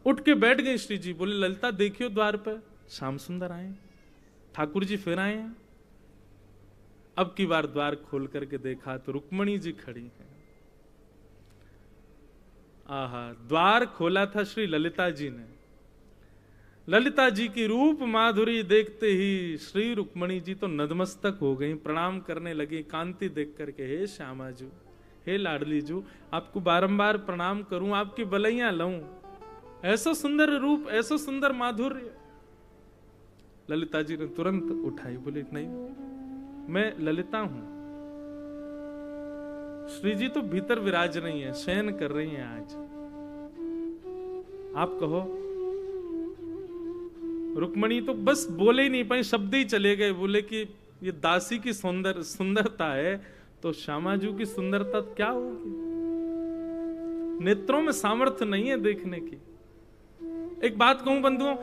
उठ के बैठ गई श्री जी। बोले ललिता देखियो द्वार पर श्याम सुंदर आए। ठाकुर जी फिर आए हैं। अब की बार द्वार खोल करके देखा तो रुक्मणी जी खड़ी हैं। आहा, द्वार खोला था श्री ललिता जी ने। ललिता जी की रूप माधुरी देखते ही श्री रुक्मणी जी तो नतमस्तक हो गई, प्रणाम करने लगी कांति देख करके। हे श्यामा जू, हे लाडली जू, आपको बारंबार प्रणाम करूं, आपकी बलैया लऊं, ऐसा सुंदर रूप, ऐसा सुंदर माधुर्य। ललिता जी ने तुरंत उठाई, बोली नहीं, मैं ललिता हूं। श्री जी तो भीतर विराज रही है, शयन कर रही हैं आज, आप कहो। रुक्मणी तो बस बोले ही नहीं पाई, शब्द ही चले गए। बोले कि ये दासी की सुंदरता है तो श्यामाजू की सुंदरता क्या होगी? नेत्रों में सामर्थ्य नहीं है देखने की। एक बात कहूं बंधुओं,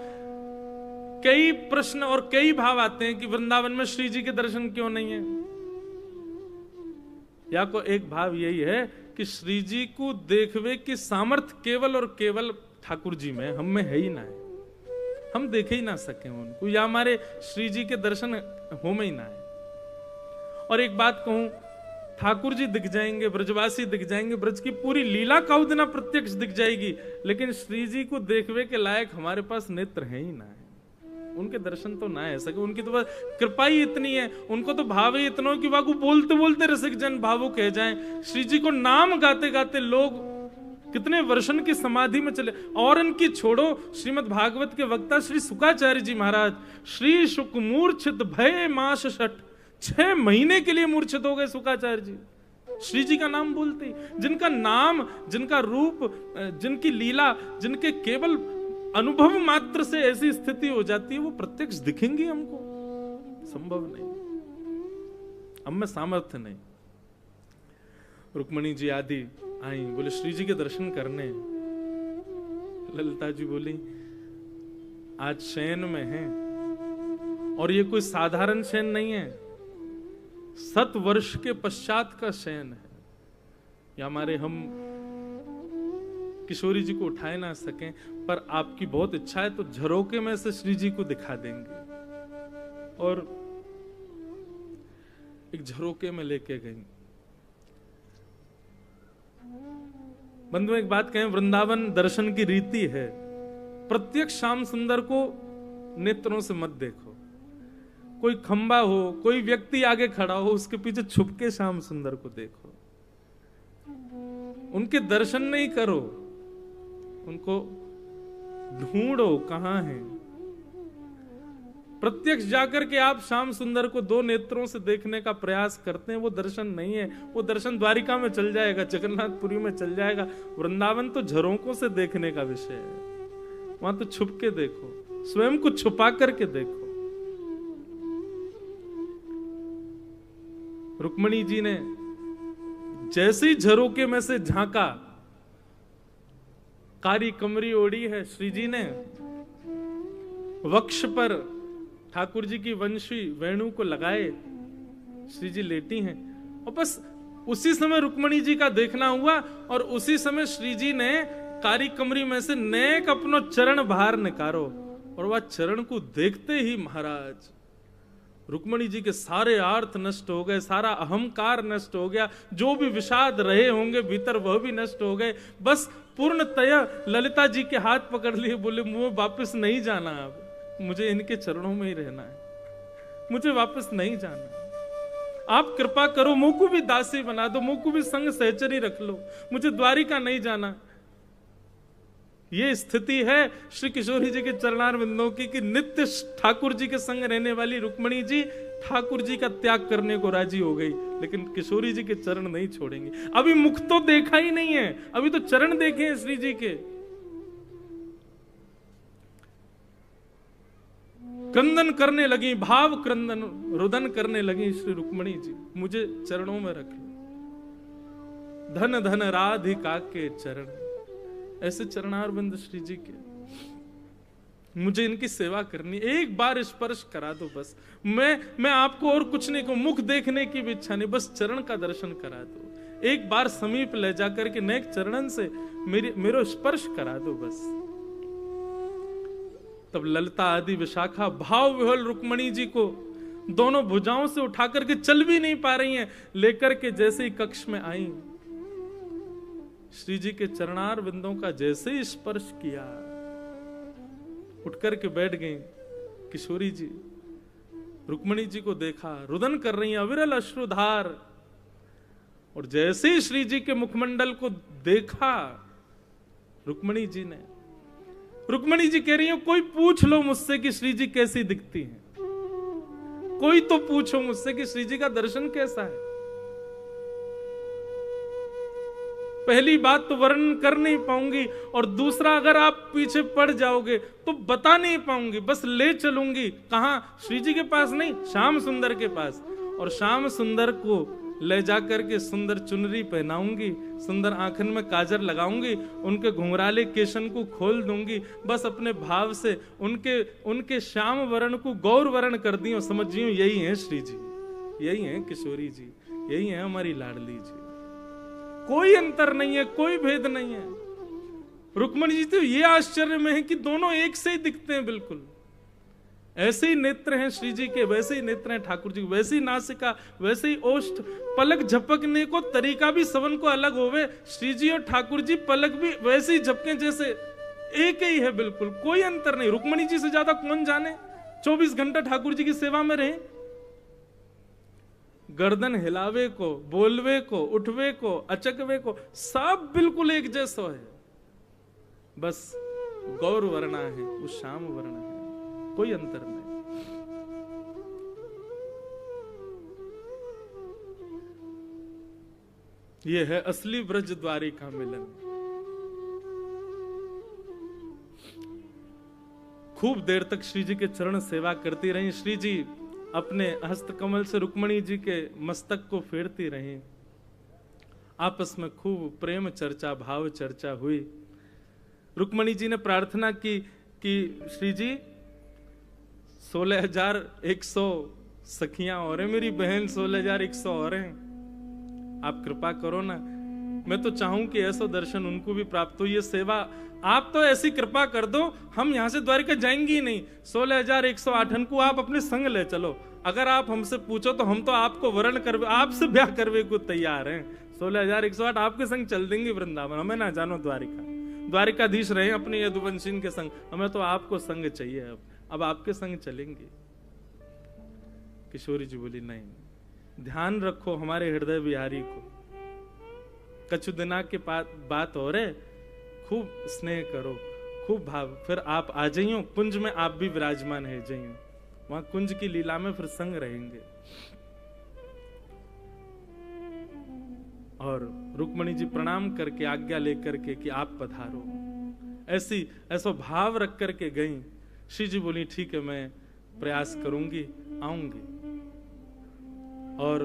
कई प्रश्न और कई भाव आते हैं कि वृंदावन में श्री जी के दर्शन क्यों नहीं है। या को एक भाव यही है कि श्री जी को देखवे की सामर्थ्य केवल और केवल ठाकुर जी में, हम में है ही ना है, हम देखे ही ना सके उनको, या हमारे श्री जी के दर्शन हो में ही ना है। और एक बात कहूं, ठाकुर जी दिख जाएंगे, ब्रजवासी दिख जाएंगे, ब्रज की पूरी लीला काउदना प्रत्यक्ष दिख जाएगी, लेकिन श्री जी को देखवे के लायक हमारे पास नेत्र है ही ना है, उनके दर्शन तो ना है सके। उनकी तो बस कृपा ही इतनी है, उनको तो भाव ही इतना कि वाकू बोलते बोलते रसिक जन भावुक कह जाएं। श्री जी को नाम गाते गाते लोग कितने वर्षन की समाधि में चले। और इनकी छोड़ो, श्रीमद् भागवत के वक्ता श्री शुकाचार्य जी महाराज, श्री शुक मूर्छित भय मास षट, 6 महीने के लिए मूर्छित हो गए शुकाचार्य जी श्री जी का नाम बोलते ही। जिनका नाम, जिनका रूप, जिनकी लीला, जिनके केवल अनुभव मात्र से ऐसी स्थिति हो जाती है, वो प्रत्यक्ष दिखेंगी हमको? संभव नहीं, हम में सामर्थ्य नहीं। रुक्मणी जी आदि आई, बोले श्री जी के दर्शन करने। ललिता जी बोली आज शयन में है, और ये कोई साधारण शयन नहीं है, 7 वर्ष के पश्चात का शयन है। या हमारे हम किशोरी जी को उठाए ना सकें, पर आपकी बहुत इच्छा है तो झरोके में से श्री जी को दिखा देंगे। और एक झरोके में लेके गई। बंधु एक बात कहें, वृंदावन दर्शन की रीति है, प्रत्येक श्याम सुंदर को नेत्रों से मत देखो। कोई खंबा हो, कोई व्यक्ति आगे खड़ा हो, उसके पीछे छुप के श्याम सुंदर को देखो, उनके दर्शन नहीं करो, उनको ढूंढो कहां है। प्रत्यक्ष जाकर के आप श्याम सुंदर को 2 नेत्रों से देखने का प्रयास करते हैं, वो दर्शन नहीं है। वो दर्शन द्वारिका में चल जाएगा, जगन्नाथपुरी में चल जाएगा, वृंदावन तो झरोकों से देखने का विषय है। वहां तो छुप के देखो, स्वयं को छुपा करके देखो। रुक्मणी जी ने जैसे ही झरोके में से झांका, कारी कमरी ओढ़ी है श्री जी ने, वक्ष पर ठाकुर जी की वंशी वेणु को लगाए श्री जी लेटी हैं। और बस उसी समय रुक्मणी जी का देखना हुआ, और उसी समय श्री जी ने कारी कमरी में से नेक अपनो चरण बाहर निकारो, और वह चरण को देखते ही महाराज रुक्मणी जी के सारे आर्थ नष्ट हो गए, सारा अहंकार नष्ट हो गया, जो भी विषाद रहे होंगे भीतर वह भी नष्ट हो गए। बस पूर्णतया ललिता जी के हाथ पकड़ लिए, बोले मुझे वापस नहीं जाना, अब मुझे इनके चरणों में ही रहना है, मुझे वापस नहीं जाना। आप कृपा करो, मुझको भी दासी बना दो, मुझको भी संग सहचरी रख लो, मुझे द्वारिका नहीं जाना। ये स्थिति है श्री किशोरी जी के चरणारविंदों की, कि नित्य ठाकुर जी के संग रहने वाली रुक्मणी जी ठाकुर जी का त्याग करने को राजी हो गई, लेकिन किशोरी जी के चरण नहीं छोड़ेंगे। अभी मुख तो देखा ही नहीं है, अभी तो चरण देखे हैं श्री जी के। क्रंदन करने लगी, भाव क्रंदन रुदन करने लगी श्री रुक्मणी जी, मुझे चरणों में रख लो, धन धन राधिका के चरण, ऐसे चरणारविंद श्री जी के, मुझे इनकी सेवा करनी, एक बार स्पर्श करा दो बस। मैं आपको और कुछ नहीं कहूं, मुख देखने की भी इच्छा नहीं, बस चरण का दर्शन करा दो, एक बार समीप ले जाकर के नेक चरणन से मेरो स्पर्श करा दो बस। तब ललिता आदि विशाखा भाव विह्वल रुक्मणी जी को दोनों भुजाओं से उठा करके चल भी नहीं पा रही हैं, लेकर के जैसे ही कक्ष में आई, श्री जी के चरणार बिंदों का जैसे ही स्पर्श किया, उठ करके बैठ गई। किशोरी जी रुक्मणी जी को देखा, रुदन कर रही हैं, अविरल अश्रुधार, और जैसे ही श्री जी के मुखमंडल को देखा रुक्मणी जी ने, रुक्मणी जी कह रही है कोई पूछ लो मुझसे कि श्री जी कैसी दिखती हैं, कोई तो पूछो मुझसे कि श्री जी का दर्शन कैसा है। पहली बात तो वर्णन कर नहीं पाऊंगी, और दूसरा अगर आप पीछे पड़ जाओगे तो बता नहीं पाऊंगी, बस ले चलूंगी कहां, श्री जी के पास नहीं, श्याम सुंदर के पास, और श्याम सुंदर को ले जाकर के सुंदर चुनरी पहनाऊंगी, सुंदर आंखन में काजर लगाऊंगी, उनके घुंघराले केशन को खोल दूंगी, बस अपने भाव से उनके श्याम वर्ण को गौर वर्ण कर दी, समझियो यही है श्री जी, यही है किशोरी जी, यही है हमारी लाडली जी। कोई अंतर नहीं है, कोई भेद नहीं है। रुक्मणी जी तो ये आश्चर्य में है कि दोनों एक से ही दिखते हैं, बिल्कुल ऐसे ही नेत्र हैं श्री जी के, वैसे ही नेत्र हैं ठाकुर जी, वैसे ही नासिका, वैसे ही ओष्ठ, पलक झपकने को तरीका भी सबन को अलग होवे, श्री जी और ठाकुर जी पलक भी वैसे ही झपके जैसे एक ही है, बिल्कुल कोई अंतर नहीं। रुक्मणी जी से ज्यादा कौन जाने 24 घंटा ठाकुर जी की सेवा में रहे, गर्दन हिलावे को, बोलवे को, उठवे को, अचकवे को, सब बिल्कुल एक जैसा है, बस गौर वर्णा है, वो श्याम वर्णा है, कोई अंतर नहीं। ये है असली ब्रज द्वारी का मिलन। खूब देर तक श्री जी के चरण सेवा करती रही। श्री जी अपने हस्त कमल से रुक्मणी जी के मस्तक को फेरती रही। आपस में खूब प्रेम चर्चा, भाव चर्चा हुई। रुक्मणी जी ने प्रार्थना की कि श्री जी 16,100 सखियां और हैं, मेरी बहन 16,100 और हैं, आप कृपा करो ना, मैं तो चाहूं कि ऐसा दर्शन उनको भी प्राप्त हो। ये सेवा आप तो ऐसी कृपा कर दो, हम यहां से द्वारिका जाएंगे ही नहीं। 16,108 को आप अपने संग ले चलो। अगर आप हमसे पूछो तो हम तो आपको वर्ण करवे, आपसे ब्याह करवे को तैयार हैं। 16,108 आपके संग चल देंगे वृंदावन, हमें ना जानो द्वारिका। द्वारिकाधीश रहे अपने यदुवंशी के संग, हमें तो आपको संग चाहिए, अब आपके संग चलेंगे। किशोरी जी बोली नहीं, ध्यान रखो हमारे हृदय बिहारी को, कछु दिना के बात हो रहे, खूब स्नेह करो, खूब भाव, फिर आप आ जाइयो कुंज में, आप भी विराजमान है जाइयो, वहां कुंज की लीला में फिर संग रहेंगे। और रुक्मणी जी प्रणाम करके आज्ञा लेकर के कि आप पधारो, ऐसा भाव रख करके गई। श्री जी बोली ठीक है, मैं प्रयास करूंगी, आऊंगी। और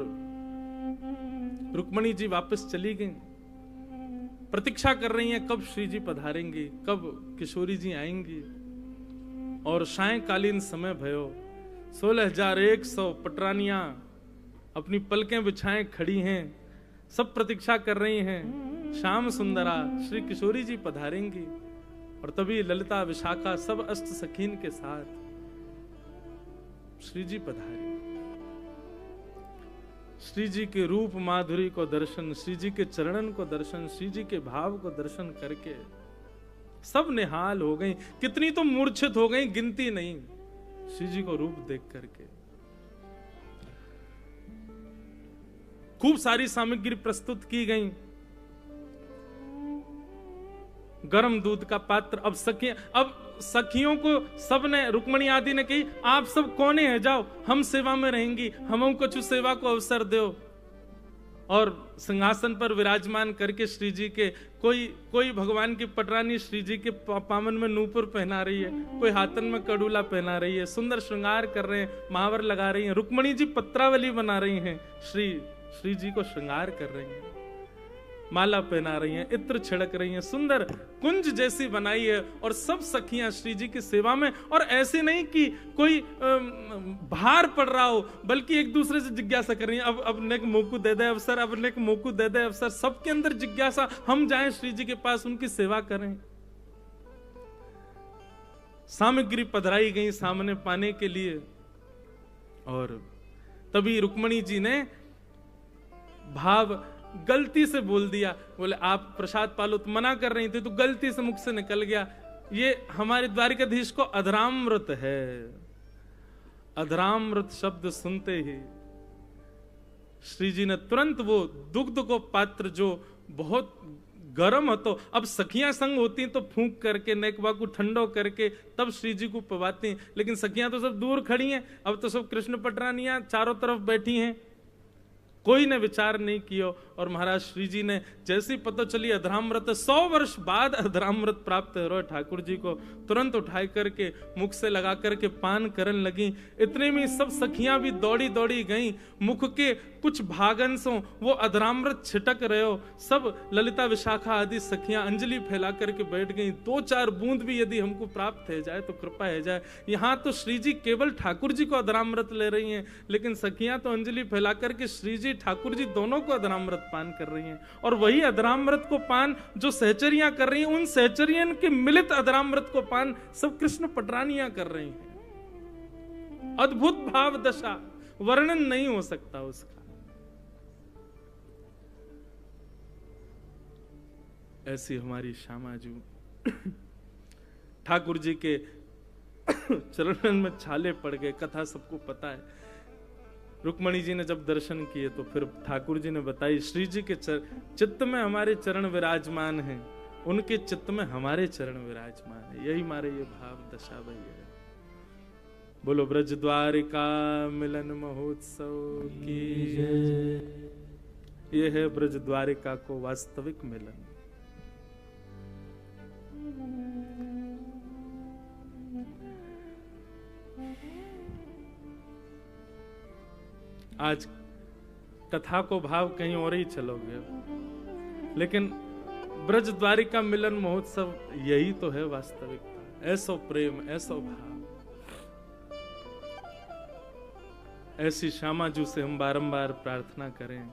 रुक्मणी जी वापस चली गई। प्रतीक्षा कर रही हैं कब श्री जी पधारेंगी, कब किशोरी जी आएंगी। और सायंकालीन समय भयो, 16,100 पटरानियां अपनी पलकें बिछाएं खड़ी हैं, सब प्रतीक्षा कर रही हैं श्याम सुंदरा श्री किशोरी जी पधारेंगी। और तभी ललिता विशाखा सब अष्ट सखीन के साथ श्री जी पधारी। श्री जी के रूप माधुरी को दर्शन, श्री जी के चरणन को दर्शन, श्री जी के भाव को दर्शन करके सब निहाल हो गई। कितनी तो मूर्छित हो गई, गिनती नहीं, श्री जी को रूप देख करके। खूब सारी सामग्री प्रस्तुत की गई। गर्म दूध का पात्र, अब सखियों को सबने, रुक्मणी आदि ने कही आप सब कोने हैं, जाओ हम सेवा में रहेंगी, हम कुछ सेवा को अवसर दो। और सिंहासन पर विराजमान करके श्री जी के कोई भगवान की पटरानी श्री जी के पामन में नूपुर पहना रही है, कोई हाथन में कड़ूला पहना रही है, सुंदर श्रृंगार कर रहे हैं, महावर लगा रही हैं। रुक्मणी जी पत्रावली बना रही हैं, श्री जी को श्रृंगार कर रही हैं, माला पहना रही हैं, इत्र छिड़क रही हैं, सुंदर कुंज जैसी बनाई है। और सब सखियां श्री जी की सेवा में। और ऐसे नहीं कि कोई भार पड़ रहा हो, बल्कि एक दूसरे से जिज्ञासा कर रही हैं, अब नेक मोकू दे दे अवसर, अब नेक मोकू दे दे अवसर। सबके अंदर जिज्ञासा, हम जाएं श्री जी के पास, उनकी सेवा करें। सामग्री पधराई गई सामने पाने के लिए। और तभी रुक्मणी जी ने भाव गलती से बोल दिया, बोले आप प्रसाद पालो, तो मना कर रही थी तो गलती से मुख से निकल गया। ये हमारे द्वारिकाधीश को अधरामृत है। अधरामृत शब्द सुनते ही श्री जी ने तुरंत वो दुग्ध को पात्र जो बहुत गर्म हो, तो अब सखियां संग होती तो फूंक करके नेकवा को ठंडो करके तब श्री जी को पवाती, लेकिन सखियां तो सब दूर खड़ी हैं। अब तो सब कृष्ण पटरानियां चारों तरफ बैठी हैं, कोई ने विचार नहीं किया। और महाराज श्री जी ने जैसी पता चली अधरामृत, 100 वर्ष बाद अधरामृत प्राप्त हो ठाकुर जी को, तुरंत उठाई करके मुख से लगा करके पान करन लगी। इतने में सब सखियां भी दौड़ी दौड़ी गईं। मुख के कुछ भागंशों वो अधरामृत छिटक रहे हो, सब ललिता विशाखा आदि सखियां अंजलि फैला करके बैठ गईं। 2-4 बूंद भी यदि हमको प्राप्त हो जाए तो कृपा हो जाए। यहाँ तो श्री जी केवल ठाकुर जी को अधरामृत ले रही हैं, लेकिन सखियां तो अंजलि फैला करके श्री जी ठाकुर जी दोनों को अधरामृत पान कर रही हैं। और वही अधरामृत को पान जो सहचरियां कर रही हैं, उन सहचरियन के मिलित अधरामृत को पान सब कृष्ण पटरानियां कर रही हैं। अद्भुत भाव दशा, वर्णन नहीं हो सकता उसका। ऐसी हमारी श्यामाजू ठाकुर जी के चरणन में छाले पड़ गए, कथा सबको पता है। रुक्मणी जी ने जब दर्शन किए तो फिर ठाकुर जी ने बताई, श्री जी के चित्त में हमारे चरण विराजमान हैं, उनके चित्त में हमारे चरण विराजमान है। यही हमारे ये भाव दशा भई है। बोलो ब्रज द्वारिका मिलन महोत्सव की जय। ये है ब्रज द्वारिका को वास्तविक मिलन। आज कथा को भाव कहीं और ही चलोगे, लेकिन ब्रज द्वारिका मिलन महोत्सव यही तो है वास्तविकता। ऐसो प्रेम, ऐसो भाव, ऐसी श्यामाजू से हम बारंबार प्रार्थना करें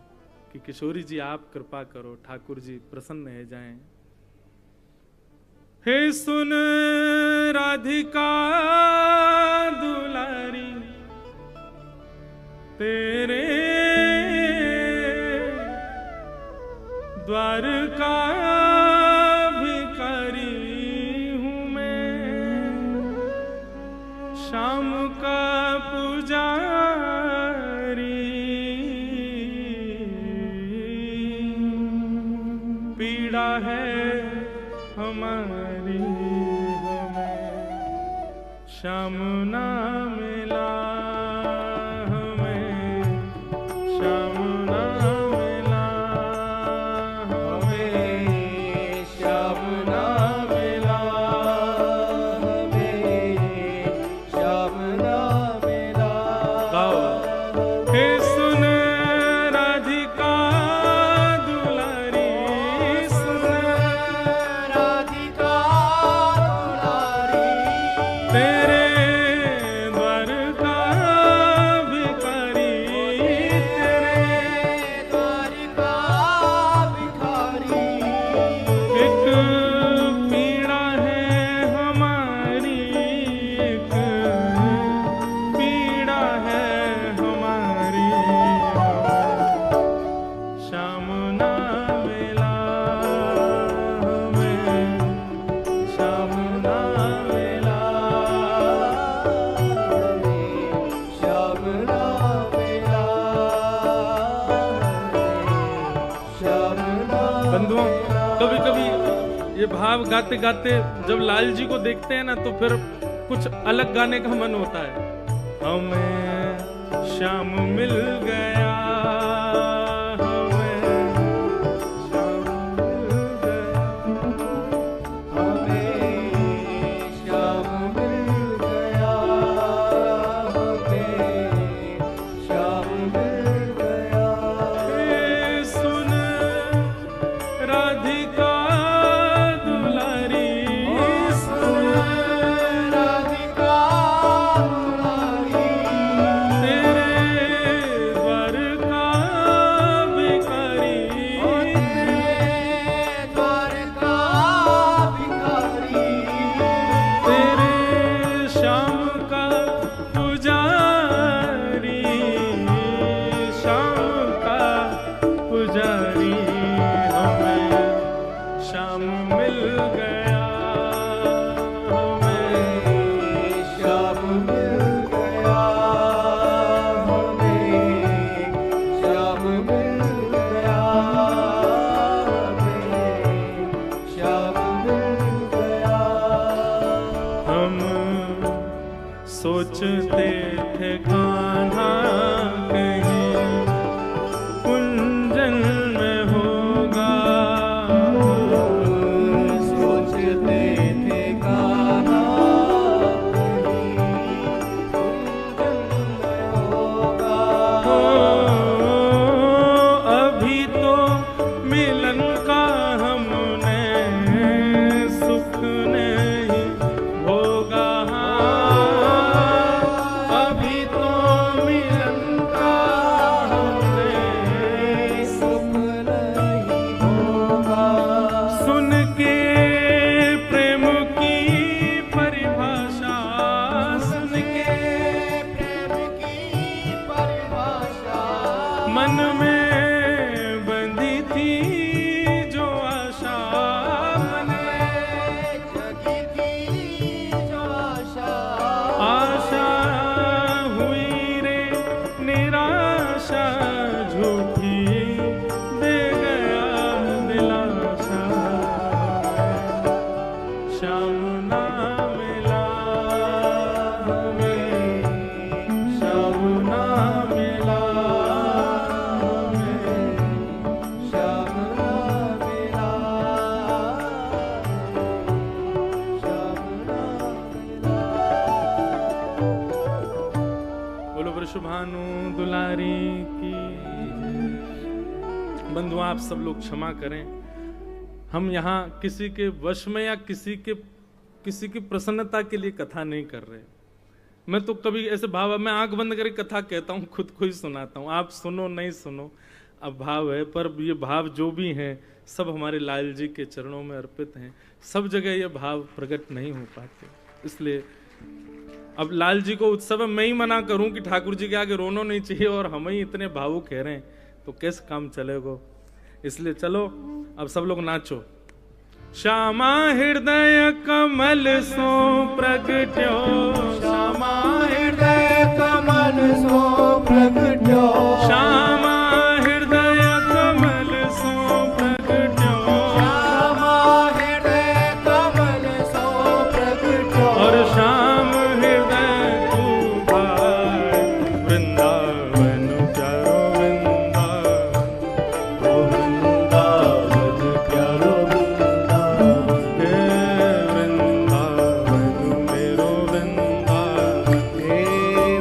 कि किशोरी जी आप कृपा करो, ठाकुर जी प्रसन्न हो जाएं। हे सुन राधिका दुलारी, तेरे द्वार का भिखारी हूँ मैं, शाम का पुजारी, पीड़ा है हमारी हमें श्याम ना मिला, भाव गाते गाते जब लाल जी को देखते हैं ना तो फिर कुछ अलग गाने का मन होता है। हमें श्याम मिल गया, द्वार सोचते थे कान्हा कहीं कुंजन में होगा,
सोचते थे कान्हा
अभी तो मिलन का हमने सुख नहीं होगा, अभी तो मिलन का हमने
सुख नहीं होगा।
सुन के प्रेम की परिभाषा, सुन के
प्रेम की परिभाषा
मन में बंधी थी जो आशा, मन में
जगी थी जो आशा,
आशा हुई रे निराशा, झूठी दे गया दिलासा, श्याम ना मिला हमें, श्याम ना मिला हमें,
श्याम ना मिला, श्याम ना मिला।
बोलो वृषभानु दुलारी की। बंधु आप सब लोग क्षमा करें, हम यहाँ किसी के वश में या किसी की प्रसन्नता के लिए कथा नहीं कर रहे। मैं तो कभी ऐसे भाव, मैं आंख बंद करके कथा कहता हूँ, खुद को ही सुनाता हूँ, आप सुनो नहीं सुनो अब भाव है, पर ये भाव जो भी हैं सब हमारे लाल जी के चरणों में अर्पित हैं। सब जगह ये भाव प्रकट नहीं हो पाते, इसलिए अब लाल जी को उत्सव मैं ही मना करूं कि ठाकुर जी के आगे रोना नहीं चाहिए और हम ही इतने भावुक कह रहे हैं तो कैसे काम चलेगा। इसलिए चलो अब सब लोग नाचो। श्यामा हृदय कमल सो प्रगट्यो,
श्यामा हृदय कमल सो प्रगट्यो,
श्यामा हृदय कमल सो प्रगट्यो,
श्यामा हृदय कमल सो प्रगट्यो,
और श्याम हृदय तू भाई वृंदावन प्यारो वृंदावन,
प्यारो
हे वृंदावन मेरो वृंदावन,
हे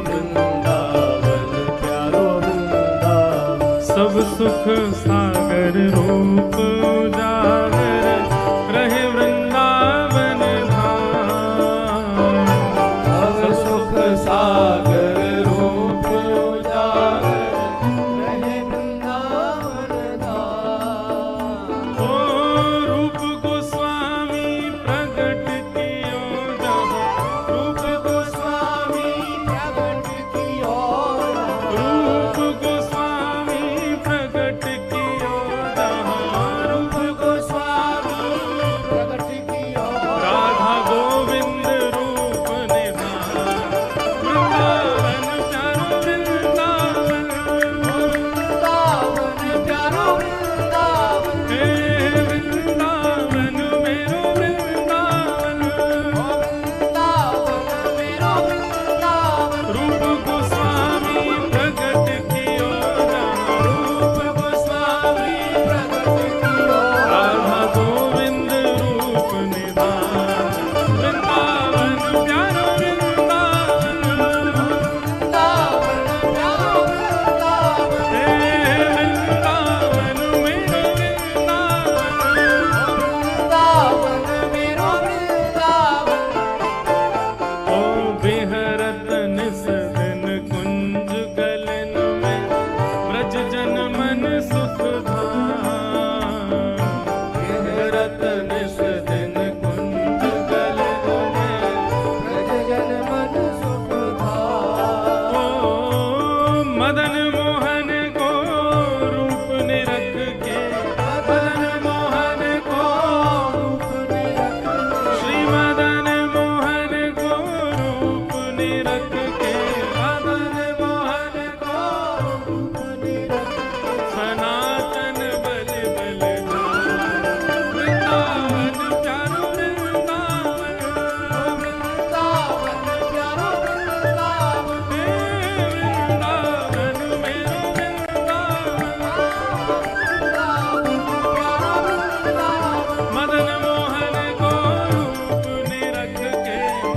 वृंदावन प्यारो वृंदावन,
सब सुख सागर रूप उजागर रहे वृंदावन धाम,
सब सुख सागर रूप उजागर रहे वृंदावन धाम।
ओ रूप गोस्वामी प्रगट कियो जहाँ, रूप
गोस्वामी प्रगट कियो,
रूप गोस्वामी प्रगट कियो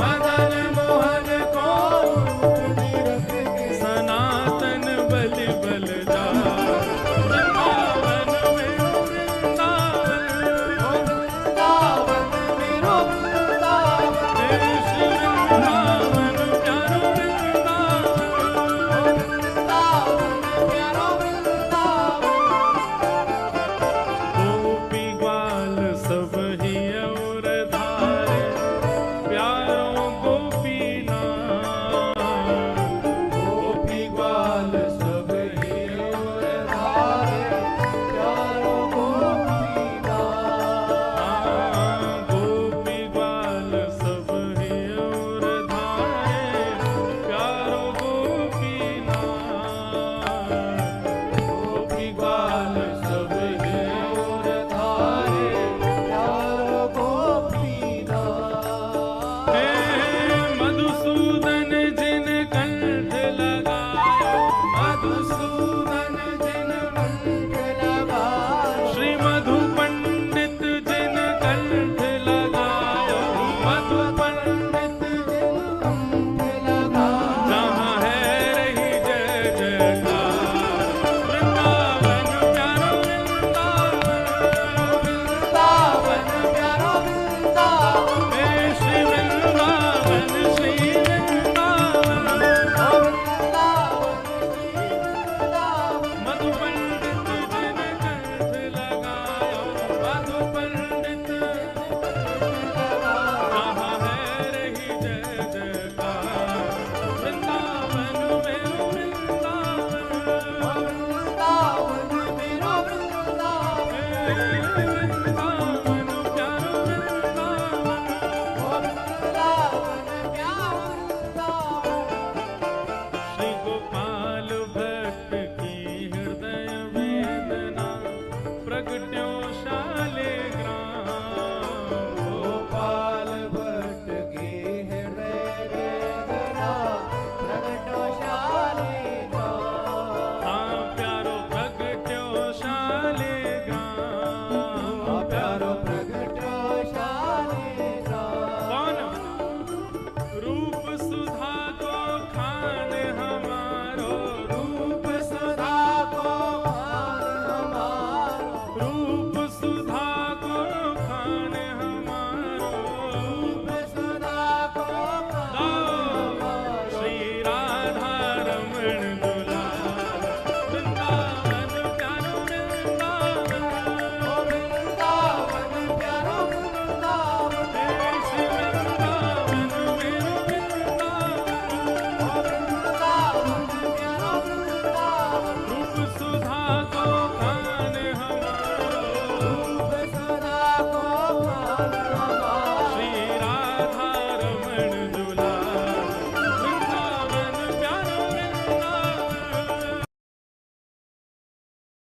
मदन